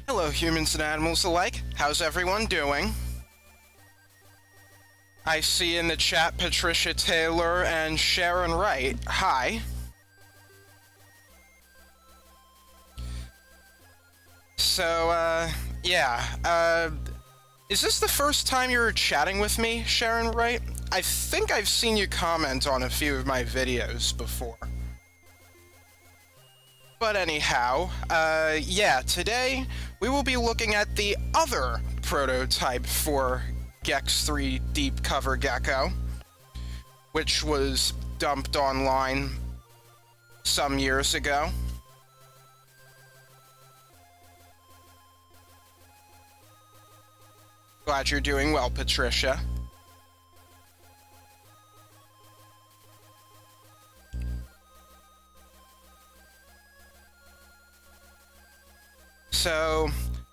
Hello, humans and animals alike. How's everyone doing? I see in the chat Patricia Taylor and Sharon Wright. Hi. So, is this the first time you're chatting with me, Sharon Wright? I think I've seen you comment on a few of my videos before. But anyhow, today we will be looking at the other prototype for Gex 3 Deep Cover Gecko, which was dumped online some years ago. Glad you're doing well, Patricia. So,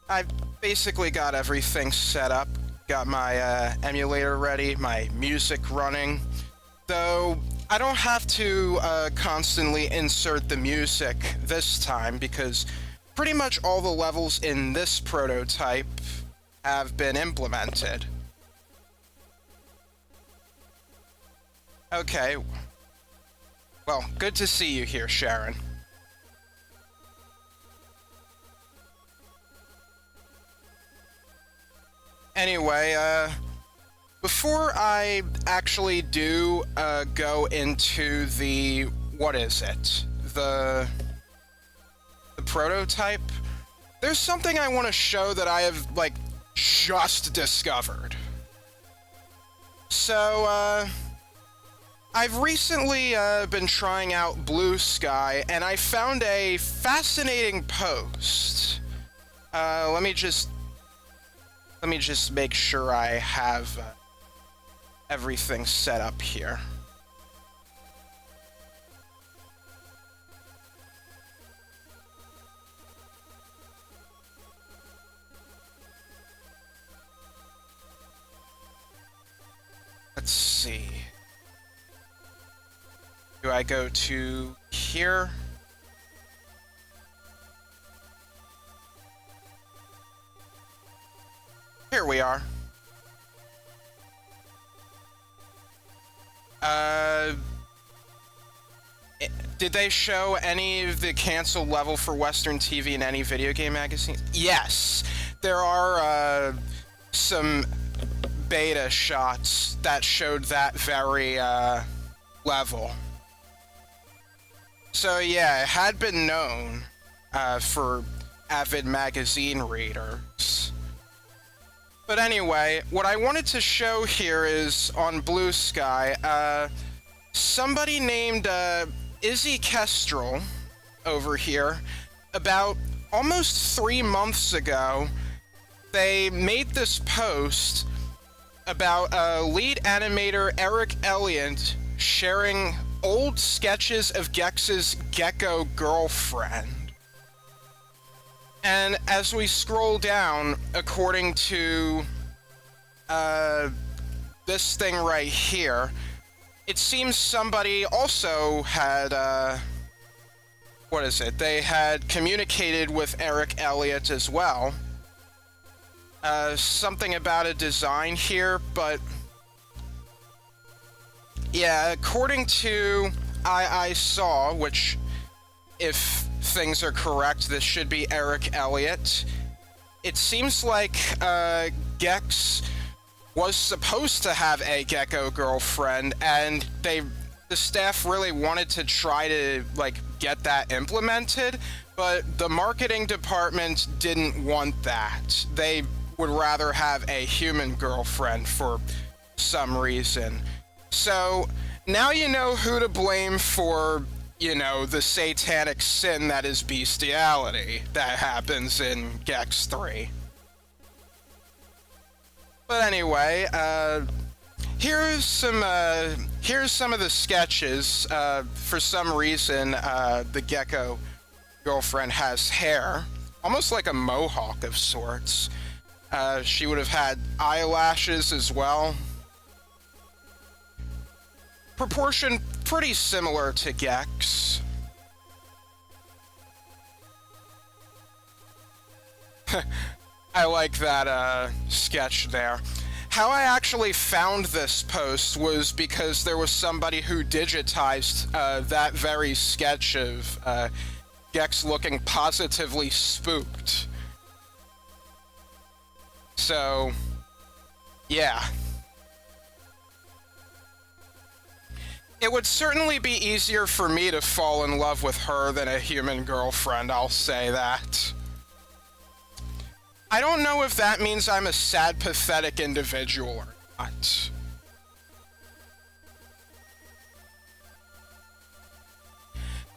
I've basically got everything set up. Got my emulator ready, my music running. Though, I don't have to constantly insert the music this time because pretty much all the levels in this prototype have been implemented. Okay. Well, good to see you here, Sharon. Anyway, before I actually do go into the the prototype, there's something I want to show that I have just discovered. So I've recently been trying out Blue Sky, and I found a fascinating post. Let me just make sure I have everything set up here. Let's see. Do I go to here? Here we are. Did they show any of the canceled level for Western TV in any video game magazine? Yes. There are some beta shots that showed that very level. So yeah, it had been known for avid magazine readers. But anyway, what I wanted to show here is on Blue Sky, somebody named Izzy Kestrel over here, about almost 3 months ago, they made this post about lead animator Eric Elliott sharing old sketches of Gex's gecko girlfriend. And as we scroll down, according to this thing right here, it seems somebody also had, they had communicated with Eric Elliott as well. Something about a design here, but yeah, according to I Saw, which, if things are correct, this should be Eric Elliott. It seems like Gex was supposed to have a gecko girlfriend, and the staff really wanted to try to get that implemented, but the marketing department didn't want that. They would rather have a human girlfriend for some reason. So now you know who to blame for, the satanic sin that is bestiality that happens in Gex 3. But anyway, here's some of the sketches. For some reason, the gecko girlfriend has hair, almost like a mohawk of sorts. She would have had eyelashes as well. Proportion pretty similar to Gex. I like that sketch there. How I actually found this post was because there was somebody who digitized that very sketch of Gex looking positively spooked. So, yeah. It would certainly be easier for me to fall in love with her than a human girlfriend, I'll say that. I don't know if that means I'm a sad, pathetic individual or not.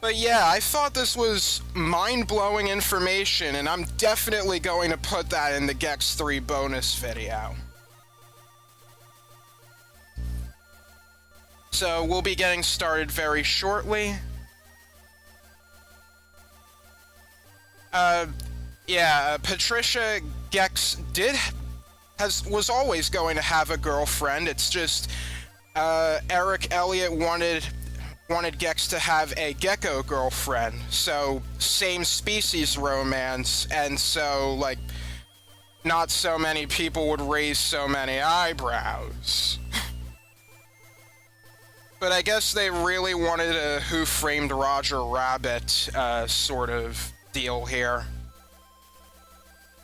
But yeah, I thought this was mind-blowing information, and I'm definitely going to put that in the Gex 3 bonus video. So we'll be getting started very shortly. Patricia Gex was always going to have a girlfriend. It's just Eric Elliott wanted Gex to have a gecko girlfriend, so same species romance, and so like not so many people would raise so many eyebrows. But I guess they really wanted a Who Framed Roger Rabbit sort of deal here.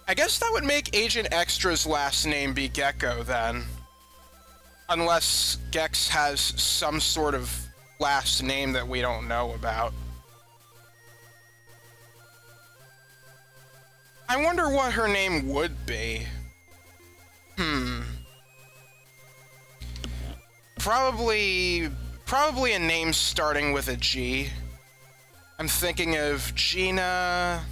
I guess that would make Agent Extra's last name be Gecko then. Unless Gex has some sort of last name that we don't know about. I wonder what her name would be. Probably a name starting with a G. I'm thinking of Gina...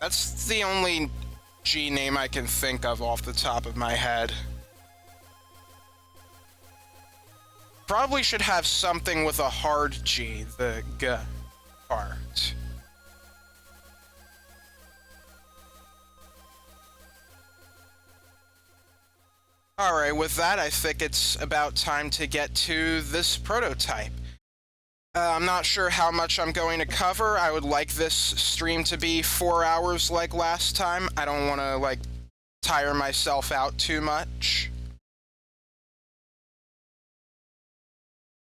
That's the only G name I can think of off the top of my head. Probably should have something with a hard G, the G part. Alright, with that, I think it's about time to get to this prototype. I'm not sure how much I'm going to cover. I would like this stream to be 4 hours like last time. I don't want to, like, tire myself out too much.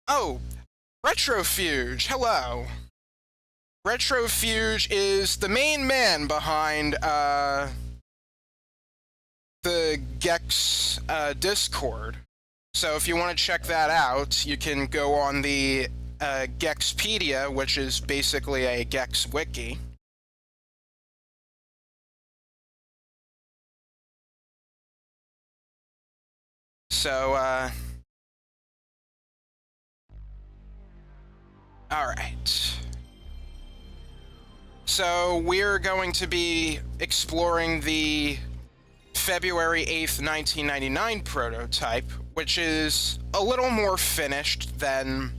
Oh, Retrofuge, hello. Retrofuge is the main man behind, the Gex, Discord. So if you want to check that out, you can go on the Gexpedia, which is basically a Gex wiki. So, alright. So, we're going to be exploring the February 8th, 1999 prototype, which is a little more finished than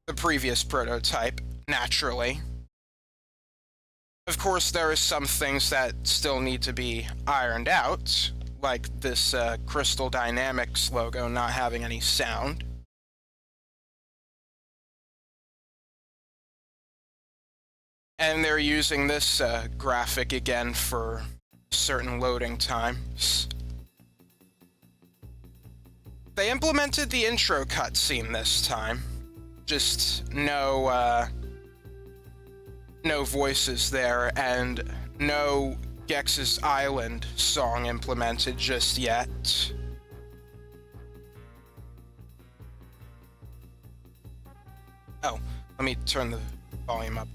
the previous prototype, naturally. Of course, there are some things that still need to be ironed out, like this Crystal Dynamics logo not having any sound. And they're using this graphic again for certain loading times. They implemented the intro cutscene this time. Just no voices there, and no Gex's Island song implemented just yet. Oh, let me turn the volume up.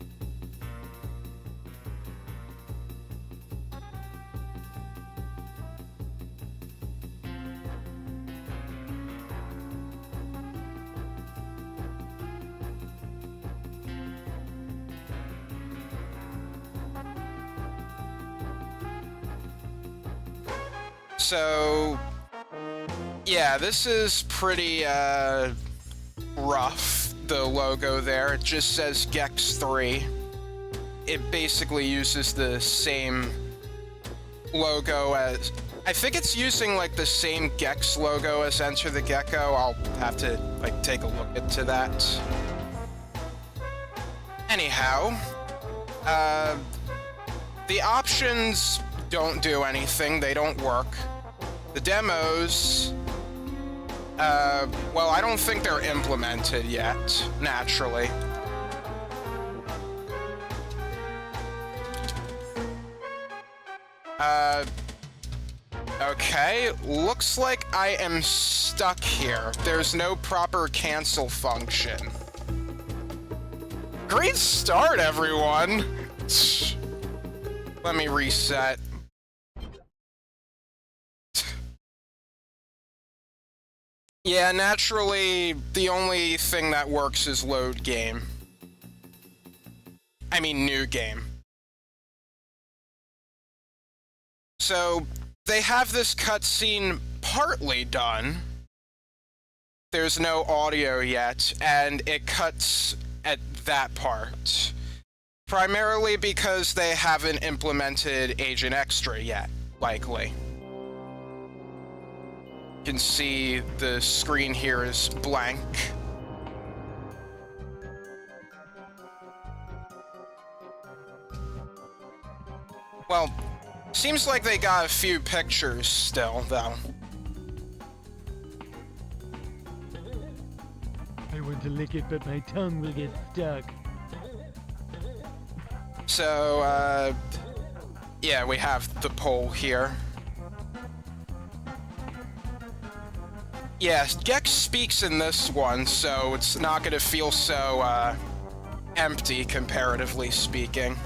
So, yeah, this is pretty, rough, the logo there. It just says Gex 3. It basically uses the same logo I think it's using like the same Gex logo as Enter the Gecko. I'll have to like take a look into that. Anyhow, the options don't do anything. They don't work. The demos, well, I don't think they're implemented yet, naturally. Okay, looks like I am stuck here. There's no proper cancel function. Great start, everyone! Let me reset. Yeah, naturally, the only thing that works is load game. I mean, new game. So, they have this cutscene partly done. There's no audio yet, and it cuts at that part. Primarily because they haven't implemented Agent Extra yet, likely. You can see the screen here is blank. Well, seems like they got a few pictures still, though. I want to lick it, but my tongue will get stuck. So, yeah, we have the poll here. Yeah, Gex speaks in this one, so it's not gonna feel so, empty, comparatively speaking.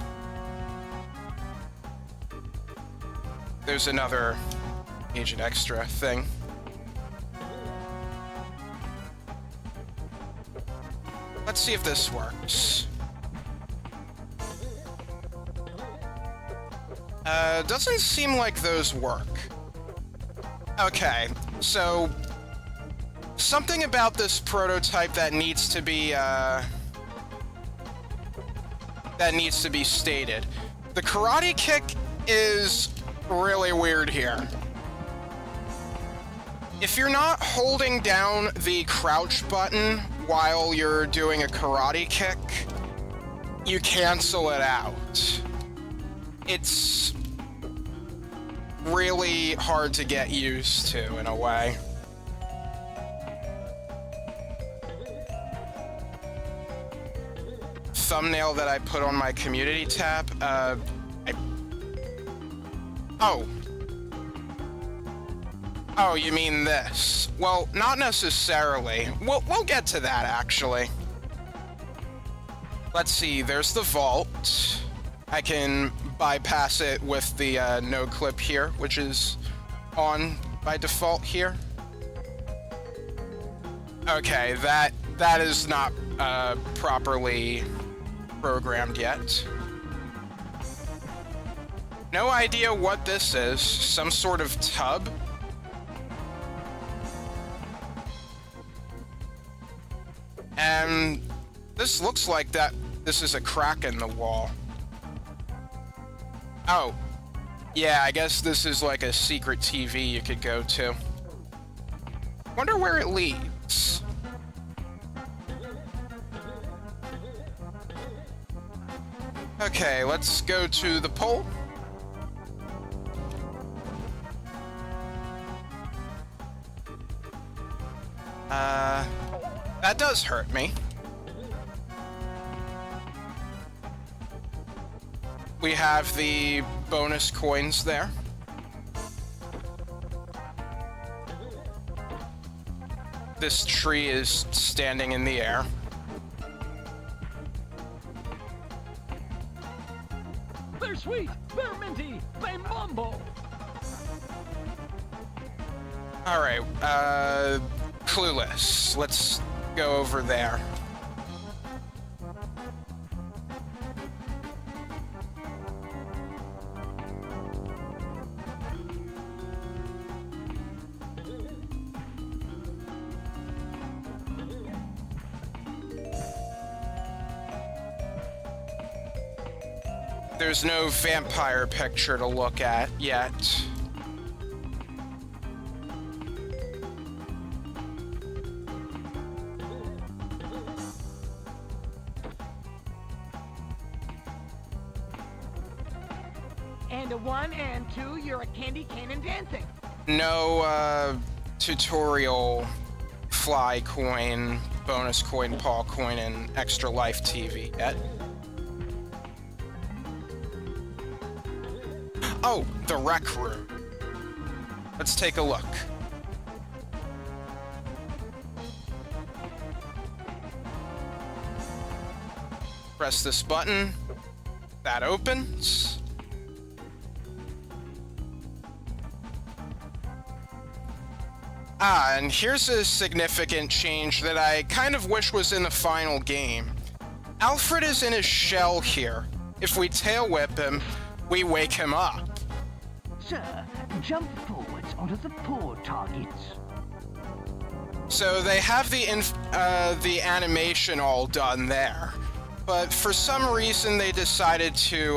There's another Agent Extra thing. Let's see if this works. Doesn't seem like those work. Okay, so something about this prototype that needs to be stated. The karate kick is really weird here. If you're not holding down the crouch button while you're doing a karate kick, you cancel it out. It's really hard to get used to, in a way. Thumbnail that I put on my community tab, Oh, you mean this? Well, not necessarily. We'll get to that, actually. Let's see, there's the vault. I can bypass it with the no clip here, which is on by default here. Okay, that is not properly programmed yet. No idea what this is. Some sort of tub? And this looks like this is a crack in the wall. Oh. Yeah, I guess this is like a secret TV you could go to. Wonder where it leads. Okay, let's go to the pole. That does hurt me. We have the bonus coins there. This tree is standing in the air. They're sweet, they're minty, they mumble. Alright, Clueless. Let's go over there. There's no vampire picture to look at yet. And a 1 and 2, you're a candy cane and dancing. No, tutorial fly coin, bonus coin, paw coin, and extra life TV yet. Oh, the rec room. Let's take a look. Press this button. That opens. And here's a significant change that I kind of wish was in the final game. Alfred is in his shell here. If we tail whip him, we wake him up. Sir, jump forwards onto the paw targets. So they have the animation all done there. But for some reason they decided to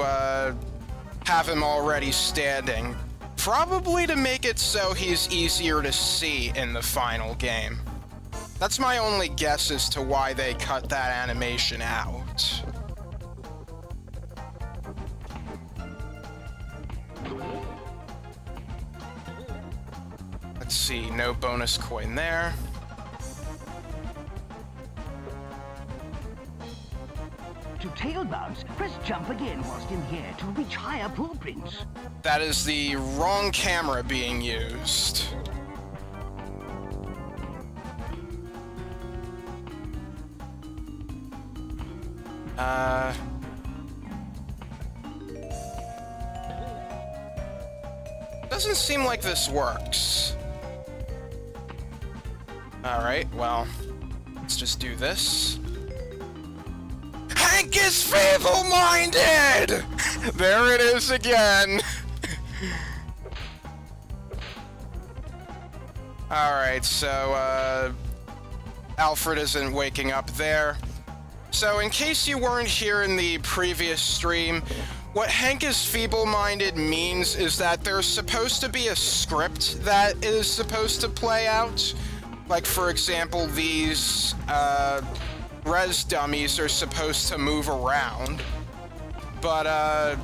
have him already standing. Probably to make it so he's easier to see in the final game. That's my only guess as to why they cut that animation out. Let's see, no bonus coin there. To tail bounce, press jump again whilst in here to reach higher paw prints. That is the wrong camera being used. Doesn't seem like this works. Alright, well, let's just do this. Hank is feeble-minded! There it is again. Alright, so, Alfred isn't waking up there. So, in case you weren't here in the previous stream, what Hank is feeble-minded means is that there's supposed to be a script that is supposed to play out. Like, for example, these, res dummies are supposed to move around. But,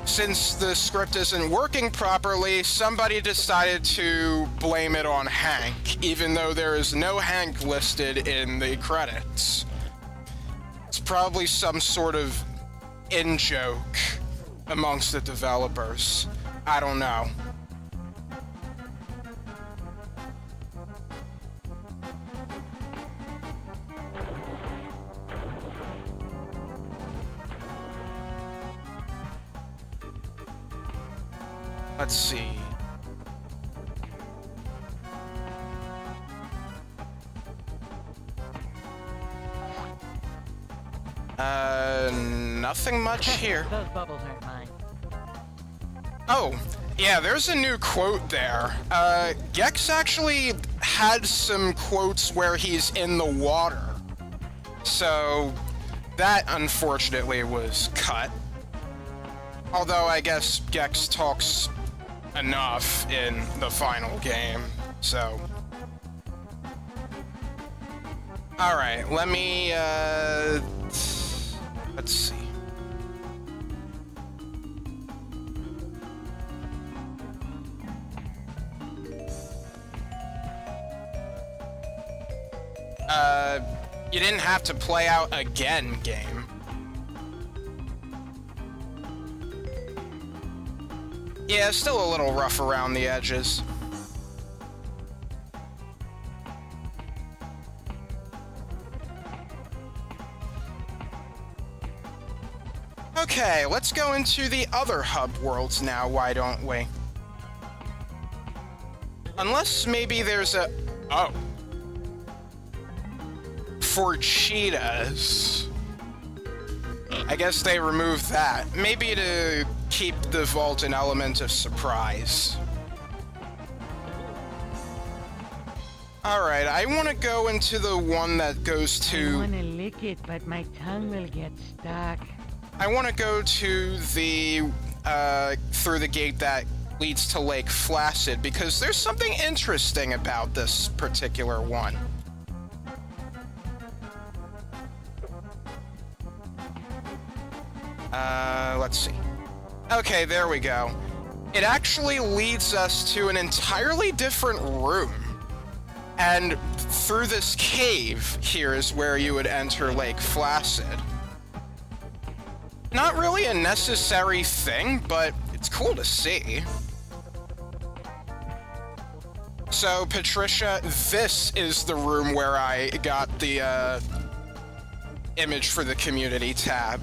since the script isn't working properly, somebody decided to blame it on Hank, even though there is no Hank listed in the credits. It's probably some sort of in-joke amongst the developers. I don't know. Let's see. Nothing much here. Those bubbles aren't mine. Oh, yeah, there's a new quote there. Gex actually had some quotes where he's in the water. So, that unfortunately was cut. Although I guess Gex talks enough in the final game, so. Alright, let me, let's see. You didn't have to play out again, game. Yeah, still a little rough around the edges. Okay, let's go into the other hub worlds now, why don't we? Unless maybe there's a... Oh. For cheetahs. I guess they removed that. Maybe to keep the vault an element of surprise. Alright, I want to go into the one that goes I to... want to lick it, but my tongue will get stuck. I want to go to the, through the gate that leads to Lake Flaccid, because there's something interesting about this particular one. Let's see. Okay, there we go. It actually leads us to an entirely different room. And through this cave here is where you would enter Lake Flaccid. Not really a necessary thing, but it's cool to see. So, Patricia, this is the room where I got the image for the community tab.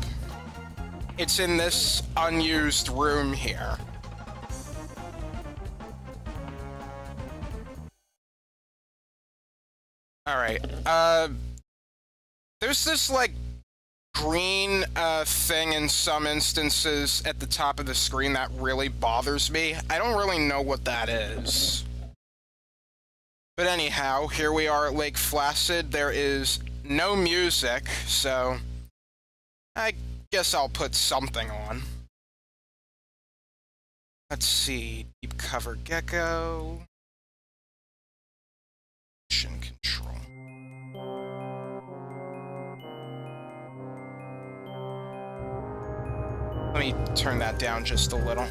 It's in this unused room here. Alright, there's this, like, green thing in some instances at the top of the screen that really bothers me. I don't really know what that is. But anyhow, here we are at Lake Flaccid. There is no music, so I guess I'll put something on. Let's see, deep cover gecko. Mission control. Let me turn that down just a little.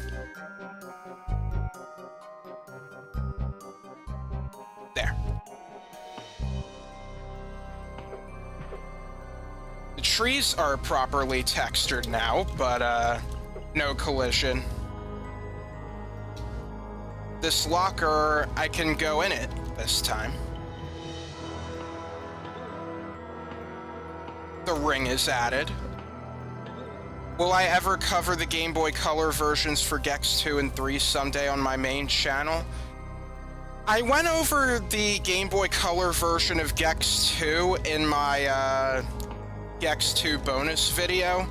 There. The trees are properly textured now, but no collision. This locker, I can go in it this time. The ring is added. Will I ever cover the Game Boy Color versions for Gex 2 and 3 someday on my main channel? I went over the Game Boy Color version of Gex 2 in my Gex 2 bonus video.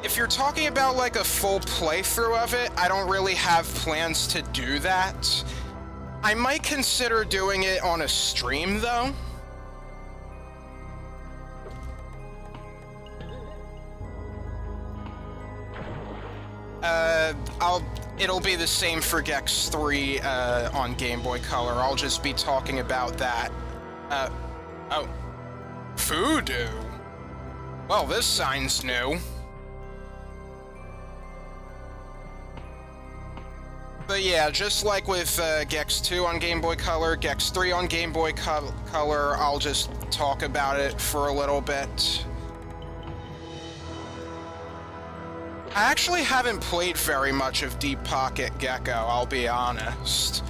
If you're talking about like a full playthrough of it, I don't really have plans to do that. I might consider doing it on a stream though. It'll be the same for Gex 3 on Game Boy Color. I'll just be talking about that. Oh. Voodoo. Well, this sign's new. But yeah, just like with Gex 2 on Game Boy Color, Gex 3 on Game Boy Color, I'll just talk about it for a little bit. I actually haven't played very much of Deep Pocket Gecko, I'll be honest.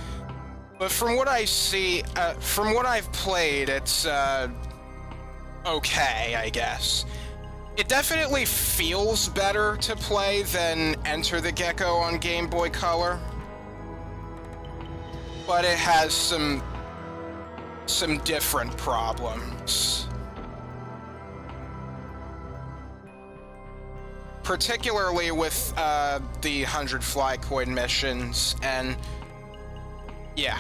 But from what I see, from what I've played, it's, okay, I guess. It definitely feels better to play than Enter the Gecko on Game Boy Color. But it has some different problems. Particularly with the 100 Flycoin missions, and yeah.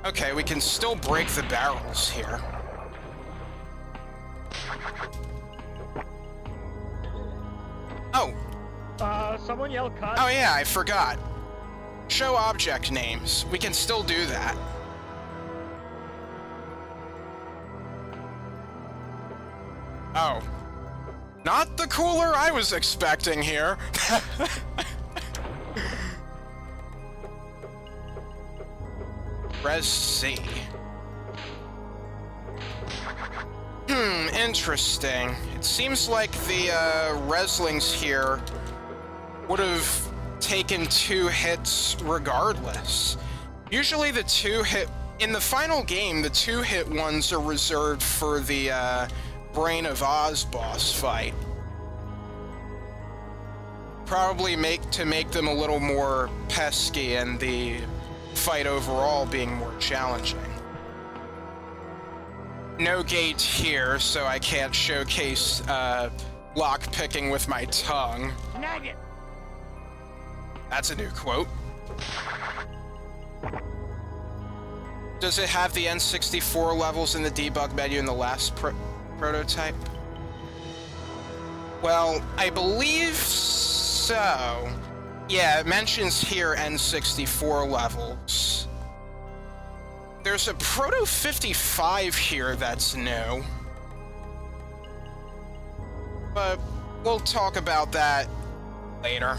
Okay, we can still break the barrels here. Oh. Someone yell cut. Oh yeah, I forgot. Show object names. We can still do that. Oh. Not the cooler I was expecting here. Res C. Interesting. It seems like the Reslings here would have taken 2 hits regardless. Usually the 2-hit... In the final game, the 2-hit ones are reserved for the Brain of Oz boss fight. Probably to make them a little more pesky and the fight overall being more challenging. No gate here, so I can't showcase lock-picking with my tongue. Snag it! That's a new quote. Does it have the N64 levels in the debug menu in the last prototype? Well, I believe so. Yeah, it mentions here N64 levels. There's a Proto 55 here that's new. But we'll talk about that later.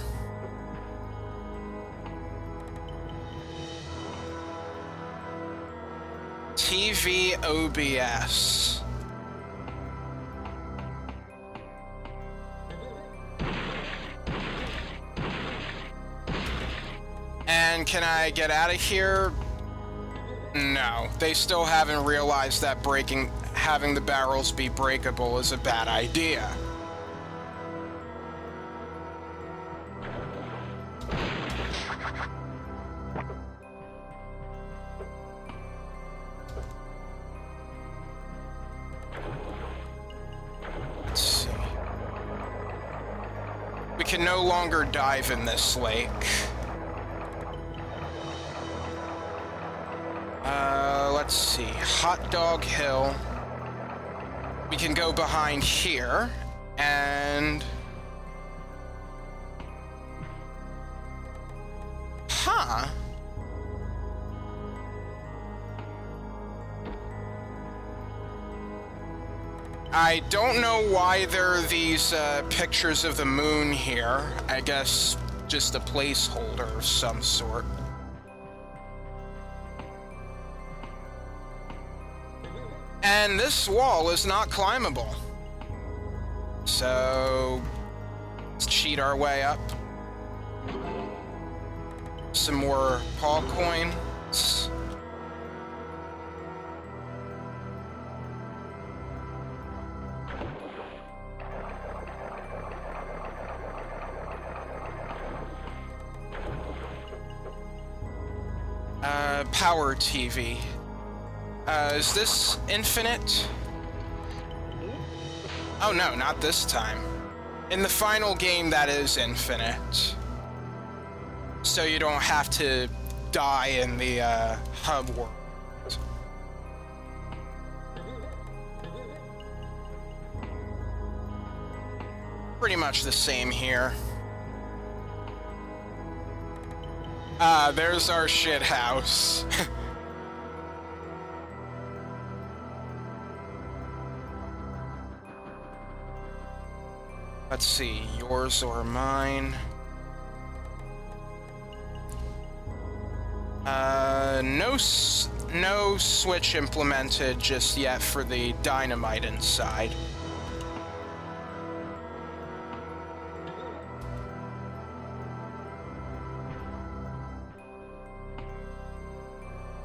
TV OBS. And can I get out of here? No, they still haven't realized that having the barrels be breakable is a bad idea. Let's see. We can no longer dive in this lake. Let's see. Hot Dog Hill. We can go behind here, and... Huh. I don't know why there are these pictures of the moon here. I guess just a placeholder of some sort. And this wall is not climbable. So, let's cheat our way up. Some more paw coins. Power TV. Is this infinite? Oh no, not this time. In the final game, that is infinite. So you don't have to die in the hub world. Pretty much the same here. Ah, there's our shit house. Let's see, yours or mine. No switch implemented just yet for the dynamite inside.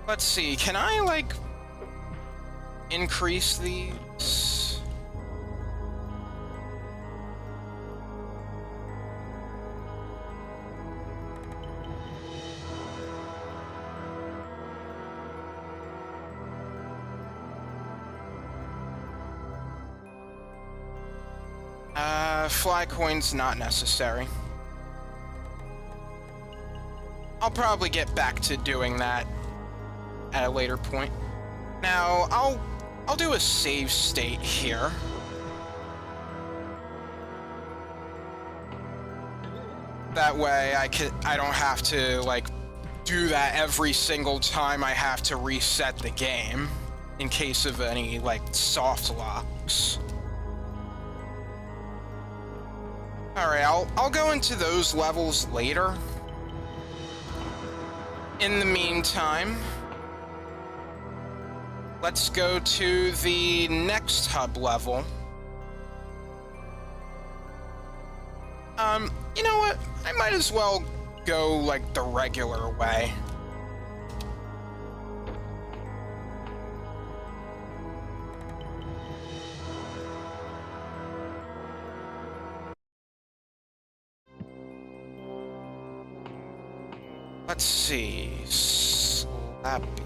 Let's see, can I, like, increase these? Fly coins not necessary. I'll probably get back to doing that at a later point. Now, I'll do a save state here. That way I don't have to, like, do that every single time I have to reset the game in case of any, like, soft locks. Alright, I'll go into those levels later. In the meantime, let's go to the next hub level. You know what? I might as well go, like, the regular way. Let's see. Slappy.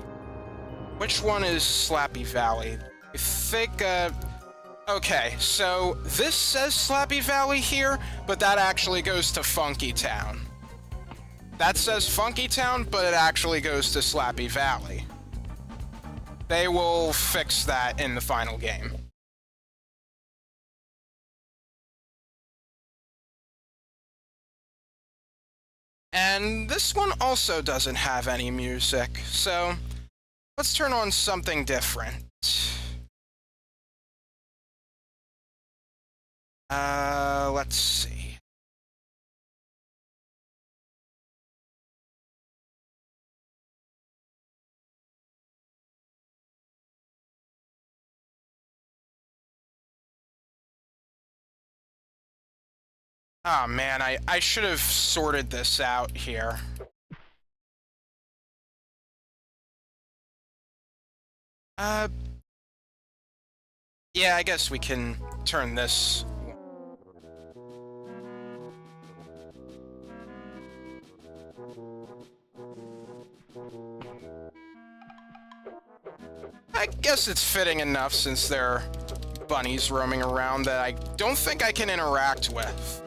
Which one is Slappy Valley? I think, okay, so this says Slappy Valley here, but that actually goes to Funky Town. That says Funky Town, but it actually goes to Slappy Valley. They will fix that in the final game. And this one also doesn't have any music, so let's turn on something different. Let's see. Oh man, I should have sorted this out here. Yeah, I guess we can turn this. I guess it's fitting enough since there are bunnies roaming around that I don't think I can interact with.